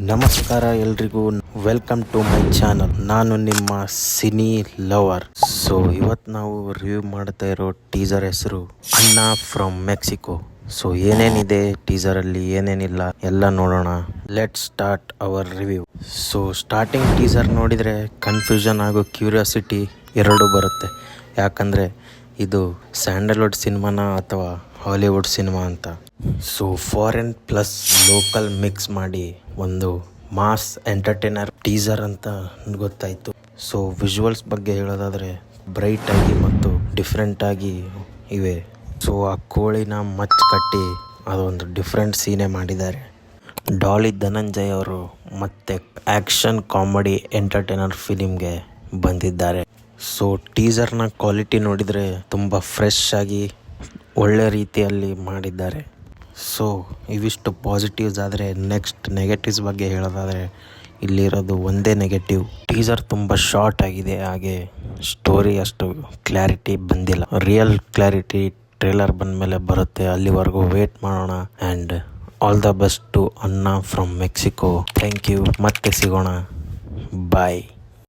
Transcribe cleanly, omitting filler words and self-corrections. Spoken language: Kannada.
ನಮಸ್ಕಾರ ಎಲ್ರಿಗೂ, ವೆಲ್ಕಮ್ ಟು ಮೈ ಚಾನಲ್. ನಾನು ನಿಮ್ಮ ಸಿನಿ ಲವರ್. ಸೊ ಇವತ್ತು ನಾವು ರಿವ್ಯೂ ಮಾಡ್ತಾ ಇರೋ ಟೀಸರ್ ಹೆಸರು ಅಣ್ಣ ಫ್ರಮ್ ಮೆಕ್ಸಿಕೋ. ಸೊ ಏನೇನಿದೆ ಟೀಸರಲ್ಲಿ, ಏನೇನಿಲ್ಲ ಎಲ್ಲ ನೋಡೋಣ. Let start hour review. So starting teaser ನೋಡಿದರೆ ಕನ್ಫ್ಯೂಷನ್ ಹಾಗೂ ಕ್ಯೂರಿಯಾಸಿಟಿ ಎರಡೂ ಬರುತ್ತೆ. ಯಾಕಂದರೆ ಇದು ಸ್ಯಾಂಡಲ್ವುಡ್ ಸಿನಿಮಾನ ಅಥವಾ ಹಾಲಿವುಡ್ ಸಿನಿಮಾ ಅಂತ. So foreign plus local mix ಮಾಡಿ ಒಂದು ಮಾಸ್ ಎಂಟರ್ಟೈನರ್ ಟೀಸರ್ ಅಂತ ಗೊತ್ತಾಯಿತು. ಸೊ ವಿಜುವಲ್ಸ್ ಬಗ್ಗೆ ಹೇಳೋದಾದರೆ ಬ್ರೈಟ್ ಆಗಿ ಮತ್ತು ಡಿಫ್ರೆಂಟ್ ಆಗಿ ಇವೆ. ಸೊ ಆ ಕೋಳಿನ ಮಚ್ ಕಟ್ಟಿ ಅದೊಂದು ಡಿಫ್ರೆಂಟ್ ಸೀನೇ ಮಾಡಿದ್ದಾರೆ. ಡಾಲಿ ಧನಂಜಯ್ ಅವರು ಮತ್ತೆ ಆ್ಯಕ್ಷನ್ ಕಾಮಿಡಿ ಎಂಟರ್ಟೈನರ್ ಫಿಲಿಮ್ಗೆ ಬಂದಿದ್ದಾರೆ. ಸೊ ಟೀಸರ್ನ ಕ್ವಾಲಿಟಿ ನೋಡಿದರೆ ತುಂಬ ಫ್ರೆಶ್ ಆಗಿ ಒಳ್ಳೆ ರೀತಿಯಲ್ಲಿ ಮಾಡಿದ್ದಾರೆ. ಸೊ ಇವಿಷ್ಟು ಪಾಸಿಟಿವ್ಸ್ ಆದರೆ, ನೆಕ್ಸ್ಟ್ ನೆಗೆಟಿವ್ಸ್ ಬಗ್ಗೆ ಹೇಳೋದಾದರೆ ಇಲ್ಲಿರೋದು ಒಂದೇ ನೆಗೆಟಿವ್. ಟೀಸರ್ ತುಂಬ ಶಾರ್ಟ್ ಆಗಿದೆ, ಹಾಗೆ ಸ್ಟೋರಿ ಅಷ್ಟು ಕ್ಲಾರಿಟಿ ಬಂದಿಲ್ಲ. ರಿಯಲ್ ಕ್ಲಾರಿಟಿ ಟ್ರೇಲರ್ ಬಂದಮೇಲೆ ಬರುತ್ತೆ. ಅಲ್ಲಿವರೆಗೂ ವೇಟ್ ಮಾಡೋಣ. And all the best to ಅಣ್ಣ ಫ್ರಮ್ ಮೆಕ್ಸಿಕೋ. Thank you. ಮತ್ತೆ ಸಿಗೋಣ. ಬಾಯ್.